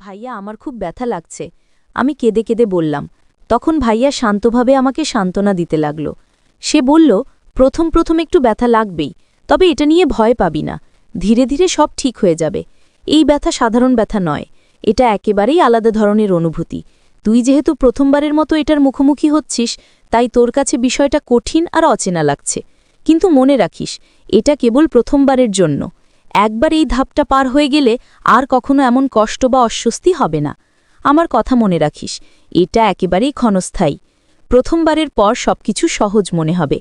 ভাইয়া আমার খুব ব্যথা লাগছে। আমি কেঁদে কেঁদে বললাম। তখন ভাইয়া শান্তভাবে আমাকে সান্ত্বনা দিতে লাগল। সে বলল, প্রথম প্রথম একটু ব্যথা লাগবেই, তবে এটা নিয়ে ভয় পাবি না। ধীরে ধীরে সব ঠিক হয়ে যাবে। এই ব্যথা সাধারণ ব্যথা নয়, এটা একেবারেই আলাদা ধরনের অনুভূতি। তুই যেহেতু প্রথমবারের মতো এটার মুখোমুখি হচ্ছিস, তাই তোর কাছে বিষয়টা কঠিন আর অচেনা লাগছে। কিন্তু মনে রাখিস, এটা কেবল প্রথমবারের জন্য। একবার এই ধাপটা পার হয়ে গেলে আর কখনো এমন কষ্ট বা অস্বস্তি হবে না। আমার কথা মনে রাখিস, এটা একেবারেই ক্ষণস্থায়ী। প্রথমবারের পর সবকিছু সহজ মনে হবে।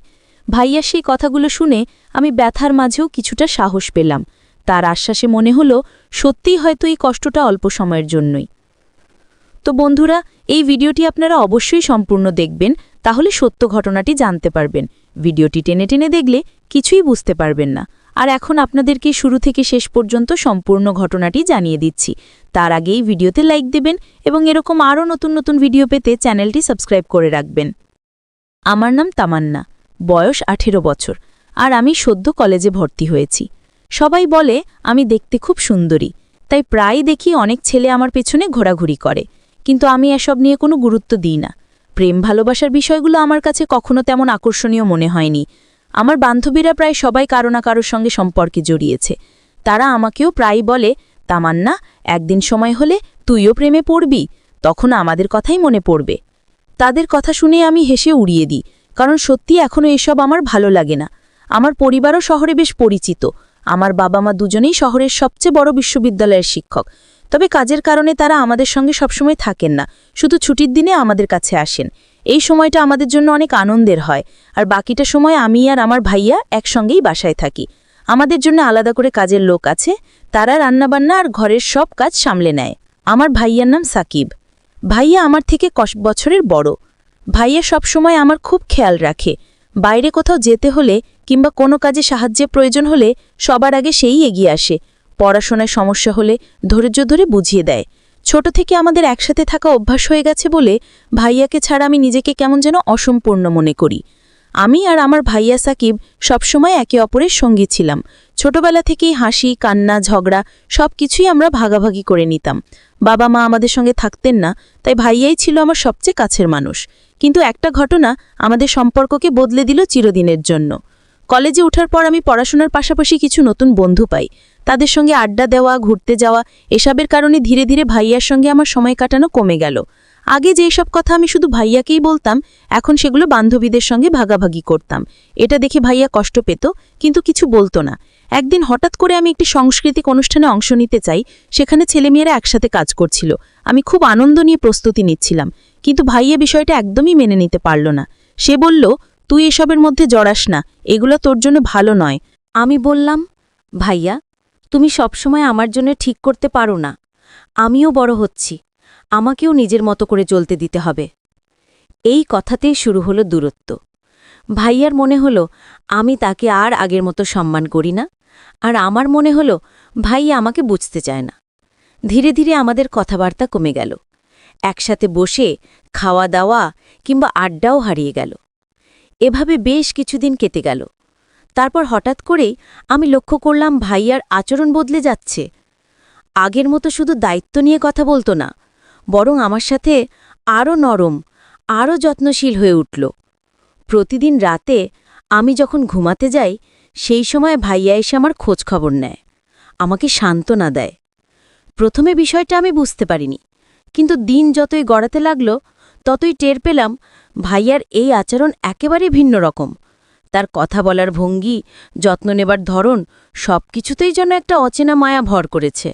ভাইয়া সেই কথাগুলো শুনে আমি ব্যথার মাঝেও কিছুটা সাহস পেলাম। তার আশ্বাসে মনে হলো সত্যিই হয়তো এই কষ্টটা অল্প সময়ের জন্যই। তো বন্ধুরা, এই ভিডিওটি আপনারা অবশ্যই সম্পূর্ণ দেখবেন, তাহলে সত্য ঘটনাটি জানতে পারবেন। ভিডিওটি টেনে টেনে দেখলে কিছুই বুঝতে পারবেন না। আর এখন আপনাদেরকে শুরু থেকে শেষ পর্যন্ত সম্পূর্ণ ঘটনাটি জানিয়ে দিচ্ছি। তার আগেই ভিডিওতে লাইক দেবেন এবং এরকম আরও নতুন নতুন ভিডিও পেতে চ্যানেলটি সাবস্ক্রাইব করে রাখবেন। আমার নাম তামান্না, বয়স 18 বছর, আর আমি সদ্য কলেজে ভর্তি হয়েছি। সবাই বলে আমি দেখতে খুব সুন্দরী, তাই প্রায় দেখি অনেক ছেলে আমার পেছনে ঘোরাঘুরি করে। কিন্তু আমি এসব নিয়ে কোনো গুরুত্ব দিই না। প্রেম ভালোবাসার বিষয়গুলো আমার কাছে কখনো তেমন আকর্ষণীয় মনে হয়নি। আমার বান্ধবীরা প্রায় সবাই কারো না কারোর সঙ্গে সম্পর্কে জড়িয়েছে। তারা আমাকেও প্রায় বলে, তামান্না, একদিন সময় হলে তুইও প্রেমে পড়বি, তখন আমাদের কথাই মনে পড়বে। তাদের কথা শুনে আমি হেসে উড়িয়ে দিই, কারণ সত্যি এখনও এসব আমার ভালো লাগে না। আমার পরিবারও শহরে বেশ পরিচিত। আমার বাবা মা দুজনেই শহরের সবচেয়ে বড় বিশ্ববিদ্যালয়ের শিক্ষক। তবে কাজের কারণে তারা আমাদের সঙ্গে সবসময় থাকেন না, শুধু ছুটির দিনে আমাদের কাছে আসেন। এই সময়টা আমাদের জন্য অনেক আনন্দের হয়, আর বাকিটা সময় আমি আর আমার ভাইয়া একসঙ্গেই বাসায় থাকি। আমাদের জন্য আলাদা করে কাজের লোক আছে, তারা রান্নাবান্না আর ঘরের সব কাজ সামলে নেয়। আমার ভাইয়ার নাম সাকিব। ভাইয়া আমার থেকে 10 বছরের বড়। ভাইয়া সবসময় আমার খুব খেয়াল রাখে। বাইরে কোথাও যেতে হলে কিংবা কোনো কাজে সাহায্যের প্রয়োজন হলে সবার আগে সেই এগিয়ে আসে। পড়াশোনায় সমস্যা হলে ধৈর্য ধরে বুঝিয়ে দেয়। ছোট থেকে আমাদের একসাথে থাকা অভ্যাস হয়ে গেছে বলে ভাইয়াকে ছাড়া আমি নিজেকে কেমন যেন অসম্পূর্ণ মনে করি। আমি আর আমার ভাইয়া সাকিব সবসময় একে অপরের সঙ্গী ছিলাম। ছোটবেলা থেকেই হাসি, কান্না, ঝগড়া সব কিছুই আমরা ভাগাভাগি করে নিতাম। বাবা মা আমাদের সঙ্গে থাকতেন না, তাই ভাইয়াই ছিল আমার সবচেয়ে কাছের মানুষ। কিন্তু একটা ঘটনা আমাদের সম্পর্ককে বদলে দিল চিরদিনের জন্য। কলেজে ওঠার পর আমি পড়াশোনার পাশাপাশি কিছু নতুন বন্ধু পাই। তাদের সঙ্গে আড্ডা দেওয়া, ঘুরতে যাওয়া, এসবের কারণে ধীরে ধীরে ভাইয়ার সঙ্গে আমার সময় কাটানো কমে গেল। আগে যে সব কথা আমি শুধু ভাইয়াকেই বলতাম, এখন সেগুলো বান্ধবীদের সঙ্গে ভাগাভাগি করতাম। এটা দেখে ভাইয়া কষ্ট পেত, কিন্তু কিছু বলতো না। একদিন হঠাৎ করে আমি একটি সাংস্কৃতিক অনুষ্ঠানে অংশ নিতে চাই। সেখানে ছেলেমেয়েরা একসাথে কাজ করছিল। আমি খুব আনন্দ নিয়ে প্রস্তুতি নিচ্ছিলাম, কিন্তু ভাইয়া বিষয়টা একদমই মেনে নিতে পারল না। সে বলল, তুই এসবের মধ্যে জড়াস না, এগুলো তোর জন্য ভালো নয়। আমি বললাম, ভাইয়া, তুমি সবসময় আমার জন্য ঠিক করতে পারো না। আমিও বড় হচ্ছি, আমাকেও নিজের মতো করে চলতে দিতে হবে। এই কথাতেই শুরু হলো দূরত্ব। ভাইয়ার মনে হলো আমি তাকে আর আগের মতো সম্মান করি না, আর আমার মনে হলো ভাইয়া আমাকে বুঝতে চায় না। ধীরে ধীরে আমাদের কথাবার্তা কমে গেল। একসাথে বসে খাওয়া দাওয়া কিংবা আড্ডাও হারিয়ে গেল। এভাবে বেশ কিছুদিন কেটে গেল। তারপর হঠাৎ করেই আমি লক্ষ্য করলাম ভাইয়ার আচরণ বদলে যাচ্ছে। আগের মতো শুধু দায়িত্ব নিয়ে কথা বলতো না, বরং আমার সাথে আরও নরম, আরও যত্নশীল হয়ে উঠল। প্রতিদিন রাতে আমি যখন ঘুমাতে যাই, সেই সময় ভাইয়া এসে আমার খোঁজ খবর নেয়, আমাকে সান্ত্বনা দেয়। প্রথমে বিষয়টা আমি বুঝতে পারিনি, কিন্তু দিন যতই গড়াতে লাগল, ততই টের পেলাম ভাইয়ার এই আচরণ একেবারে ভিন্ন রকম। তার কথা বলার ভঙ্গি, যত্ন নেবার ধরন, সব কিছুতেই যেন একটা অচেনা মায়া ভর করেছে।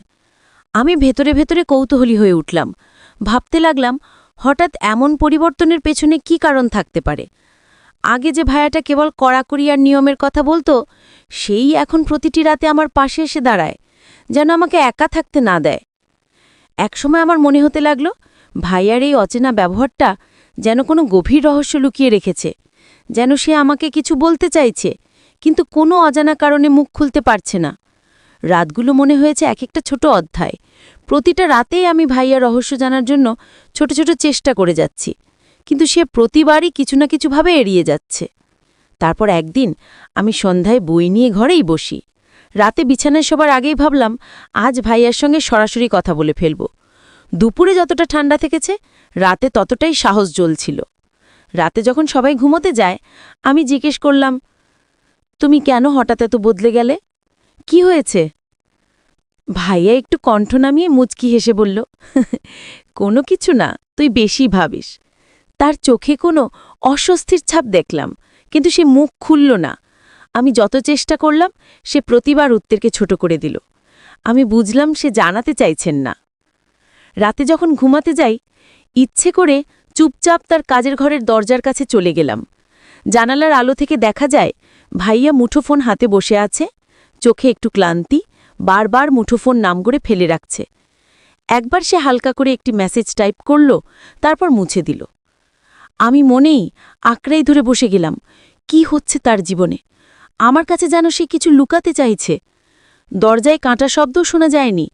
আমি ভেতরে ভেতরে কৌতূহলী হয়ে উঠলাম। ভাবতে লাগলাম, হঠাৎ এমন পরিবর্তনের পেছনে কি কারণ থাকতে পারে। আগে যে ভাইয়াটা কেবল কড়াকড়ি আর নিয়মের কথা বলতো, সেই এখন প্রতিটি রাতে আমার পাশে এসে দাঁড়ায়, যেন আমাকে একা থাকতে না দেয়। একসময় আমার মনে হতে লাগল, ভাইয়ার এই অচেনা ব্যবহারটা যেন কোনো গভীর রহস্য লুকিয়ে রেখেছে, যেন সে আমাকে কিছু বলতে চাইছে, কিন্তু কোনো অজানা কারণে মুখ খুলতে পারছে না। রাতগুলো মনে হয়েছে এক একটা ছোট অধ্যায়। প্রতিটা রাতেই আমি ভাইয়ার রহস্য জানার জন্য ছোট ছোট চেষ্টা করে যাচ্ছি, কিন্তু সে প্রতিবারই কিছু না কিছুভাবে এড়িয়ে যাচ্ছে। তারপর একদিন আমি সন্ধ্যায় বই নিয়ে ঘরেই বসি। রাতে বিছানায় শোবার আগেই ভাবলাম, আজ ভাইয়ার সঙ্গে সরাসরি কথা বলে ফেলব। দুপুরে যতটা ঠান্ডা থেকেছে রাতে ততটাই সাহস জ্বলছিল। রাতে যখন সবাই ঘুমোতে যায় আমি জিজ্ঞেস করলাম, তুমি কেন হঠাৎ এত বদলে গেলে? কি হয়েছে? ভাইয়া একটু কণ্ঠ নামিয়ে মুচকি হেসে বলল, কোনো কিছু না, তুই বেশি ভাবিস। তার চোখে কোনো অস্বস্তির ছাপ দেখলাম, কিন্তু সে মুখ খুলল না। আমি যত চেষ্টা করলাম সে প্রতিবার উত্তরকে ছোট করে দিল। আমি বুঝলাম সে জানাতে চাইছেন না। রাতে যখন ঘুমাতে যাই ইচ্ছে করে চুপচাপ তার কাজের ঘরের দরজার কাছে চলে গেলাম। জানালার আলো থেকে দেখা যায় ভাইয়া মুঠোফোন হাতে বসে আছে, চোখে একটু ক্লান্তি, বারবার মুঠোফোন নাম করে ফেলে রাখছে। একবার সে হালকা করে একটি মেসেজ টাইপ করল, তারপর মুছে দিল। আমি মনেই আঁকড়াই ধরে বসে গেলাম। কি হচ্ছে তার জীবনে? আমার কাছে যেন সে কিছু লুকাতে চাইছে। দরজায় কাঁটা শব্দও শোনা যায়নি।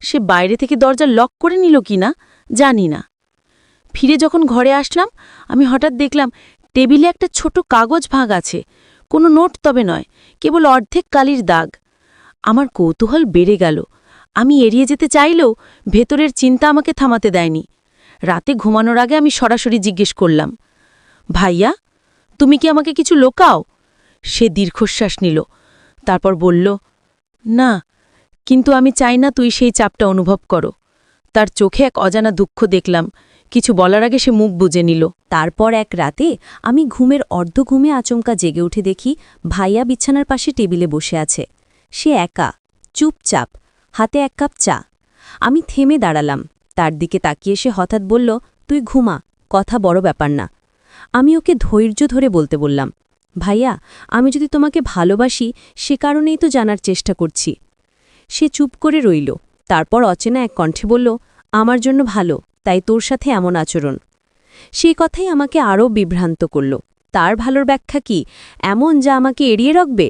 সে বাইরে থেকে দরজা লক করে নিল কিনা জানি না। ফিরে যখন ঘরে আসলাম আমি হঠাৎ দেখলাম টেবিলে একটা ছোট কাগজ ভাগ আছে। কোনো নোট তবে নয়, কেবল অর্ধেক কালির দাগ। আমার কৌতূহল বেড়ে গেল। আমি এড়িয়ে যেতে চাইলেও ভেতরের চিন্তা আমাকে থামাতে দেয়নি। রাতে ঘুমানোর আগে আমি সরাসরি জিজ্ঞেস করলাম, ভাইয়া, তুমি কি আমাকে কিছু লোকাও? সে দীর্ঘশ্বাস নিল, তারপর বলল, না, কিন্তু আমি চাই না তুই সেই চাপটা অনুভব করো। তার চোখে এক অজানা দুঃখ দেখলাম। কিছু বলার আগে সে মুখ বুজে নিল। তারপর এক রাতে আমি ঘুমের অর্ধঘুমে আচমকা জেগে উঠে দেখি ভাইয়া বিছানার পাশে টেবিলে বসে আছে। সে একা, চুপচাপ, হাতে এক কাপ চা। আমি থেমে দাঁড়ালাম। তার দিকে তাকিয়ে সে হঠাৎ বলল, তুই ঘুমা, কথা বড় ব্যাপার না। আমি ওকে ধৈর্য ধরে বলতে বললাম, ভাইয়া, আমি যদি তোমাকে ভালোবাসি সে কারণেই তো জানার চেষ্টা করছি। সে চুপ করে রইল। তারপর অচেনা এক কণ্ঠে বলল, আমার জন্য ভালো, তাই তোর সাথে এমন আচরণ। সেই কথাই আমাকে আরও বিভ্রান্ত করল। তার ভালোর ব্যাখ্যা কি এমন যা আমাকে এড়িয়ে রাখবে?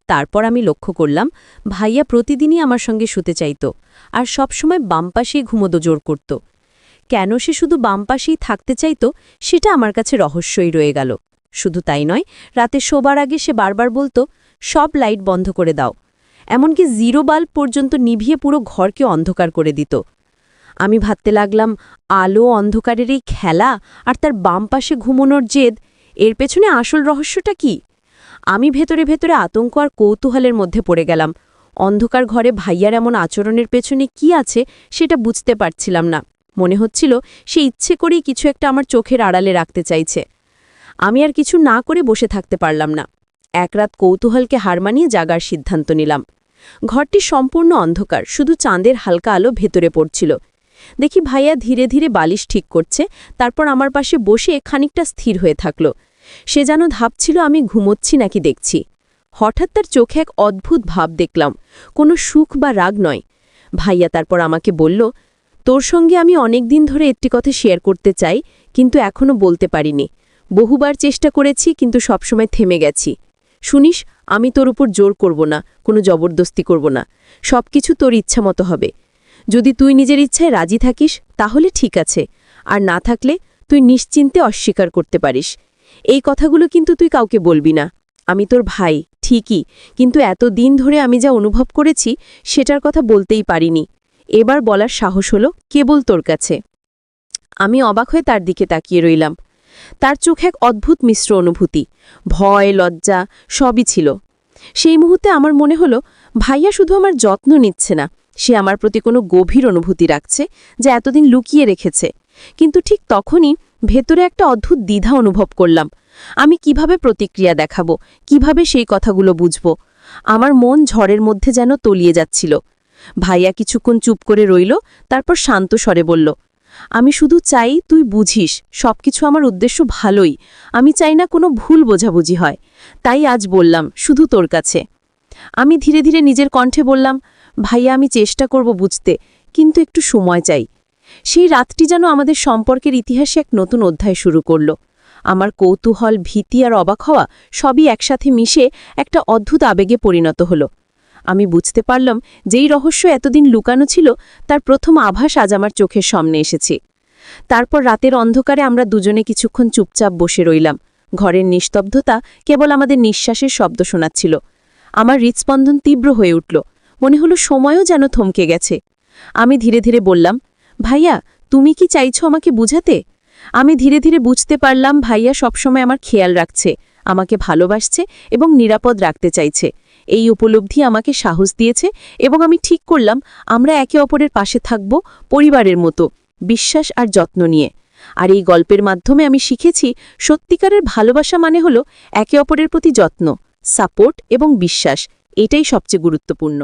তারপর আমি লক্ষ্য করলাম ভাইয়া প্রতিদিনই আমার সঙ্গে শুতে চাইত, আর সবসময় বাম পাশেই ঘুমোদো জোর করত। কেন সে শুধু বাম পাশেই থাকতে চাইত সেটা আমার কাছে রহস্যই রয়ে গেল। শুধু তাই নয়, রাতে শোবার আগে সে বারবার বলতো, সব লাইট বন্ধ করে দাও। এমনকি জিরো বাল্ব পর্যন্ত নিভিয়ে পুরো ঘরকে অন্ধকার করে দিত। আমি ভাবতে লাগলাম, আলো অন্ধকারের এই খেলা আর তার বাম পাশে ঘুমোনোর জেদ, এর পেছনে আসল রহস্যটা কি? আমি ভেতরে ভেতরে আতঙ্ক আর কৌতূহলের মধ্যে পড়ে গেলাম। অন্ধকার ঘরে ভাইয়ার এমন আচরণের পেছনে কি আছে সেটা বুঝতে পারছিলাম না। মনে হচ্ছিল সে ইচ্ছে করেই কিছু একটা আমার চোখের আড়ালে রাখতে চাইছে। আমি আর কিছু না করে বসে থাকতে পারলাম না। এক রাত কৌতূহলকে হার মানিয়ে জাগার সিদ্ধান্ত নিলাম। ঘরটি সম্পূর্ণ অন্ধকার, শুধু চাঁদের হালকা আলো ভেতরে পড়ছিল। দেখি ভাইয়া ধীরে ধীরে বালিশ ঠিক করছে, তারপর আমার পাশে বসে খানিকটা স্থির হয়ে থাকল। সে যেন ভাবছিল আমি ঘুমোচ্ছি নাকি দেখছি। হঠাৎ তার চোখে এক অদ্ভুত ভাব দেখলাম, কোনো সুখ বা রাগ নয়। ভাইয়া তারপর আমাকে বলল, তোর সঙ্গে আমি অনেক দিন ধরে একটি কথা শেয়ার করতে চাই, কিন্তু এখনও বলতে পারিনি। বহুবার চেষ্টা করেছি, কিন্তু সবসময় থেমে গেছি। শুনিস, আমি তোর উপর জোর করব না, কোনো জবরদস্তি করব না। সবকিছু তোর ইচ্ছা মতো হবে। যদি তুই নিজের ইচ্ছায় রাজি থাকিস তাহলে ঠিক আছে, আর না থাকলে তুই নিশ্চিন্তে অস্বীকার করতে পারিস। এই কথাগুলো কিন্তু তুই কাউকে বলবি না। আমি তোর ভাই ঠিকই, কিন্তু এত দিন ধরে আমি যা অনুভব করেছি সেটার কথা বলতেই পারিনি। এবার বলার সাহস হলো কেবল তোর কাছে। আমি অবাক হয়ে তার দিকে তাকিয়ে রইলাম। তার চোখে এক অদ্ভুত মিশ্র অনুভূতি, ভয়, লজ্জা সবই ছিল। সেই মুহূর্তে আমার মনে হলো ভাইয়া শুধু আমার যত্ন নিচ্ছে না, সে আমার প্রতি কোনো গভীর অনুভূতি রাখছে যা এতদিন লুকিয়ে রেখেছে। কিন্তু ঠিক তখনই ভেতরে একটা অদ্ভুত দ্বিধা অনুভব করলাম। আমি কিভাবে প্রতিক্রিয়া দেখাবো, কিভাবে সেই কথাগুলো বুঝব? আমার মন ঝড়ের মধ্যে যেন তলিয়ে যাচ্ছিল। ভাইয়া কিছুক্ষণ চুপ করে রইল, তারপর শান্ত স্বরে বলল, আমি শুধু চাই তুই বুঝিস সবকিছু আমার উদ্দেশ্য ভালোই। আমি চাই না কোনো ভুল বোঝাবুঝি হয়। তাই আজ বললাম, শুধু তোর কাছে। আমি ধীরে ধীরে নিজের কণ্ঠে বললাম, ভাইয়া, আমি চেষ্টা করব বুঝতে, কিন্তু একটু সময় চাই। সেই রাতটি যেন আমাদের সম্পর্কের ইতিহাসে এক নতুন অধ্যায় শুরু করল। আমার কৌতূহল, ভীতি আর অবাক হওয়া সবই একসাথে মিশে একটা অদ্ভুত আবেগে পরিণত হলো। আমি বুঝতে পারলাম যেই রহস্য এতদিন লুকানো ছিল তার প্রথম আভাস আজ আমার চোখের সামনে এসেছে। তারপর রাতের অন্ধকারে আমরা দুজনে কিছুক্ষণ চুপচাপ বসে রইলাম। ঘরের নিস্তব্ধতা কেবল আমাদের নিঃশ্বাসের শব্দ শোনাচ্ছিল। আমার হৃৎস্পন্দন তীব্র হয়ে উঠল, মনে হলো সময়ও যেন থমকে গেছে। আমি ধীরে ধীরে বললাম, ভাইয়া তুমি কি চাইছো আমাকে বুঝাতে? আমি ধীরে ধীরে বুঝতে পারলাম ভাইয়া সবসময় আমার খেয়াল রাখছে, আমাকে ভালোবাসছে এবং নিরাপদ রাখতে চাইছে। এই উপলব্ধি আমাকে সাহস দিয়েছে এবং আমি ঠিক করলাম আমরা একে অপরের পাশে থাকব, পরিবারের মতো, বিশ্বাস আর যত্ন নিয়ে। আর এই গল্পের মাধ্যমে আমি শিখেছি সত্যিকারের ভালোবাসা মানে হলো একে অপরের প্রতি যত্ন, সাপোর্ট এবং বিশ্বাস। এটাই সবচেয়ে গুরুত্বপূর্ণ।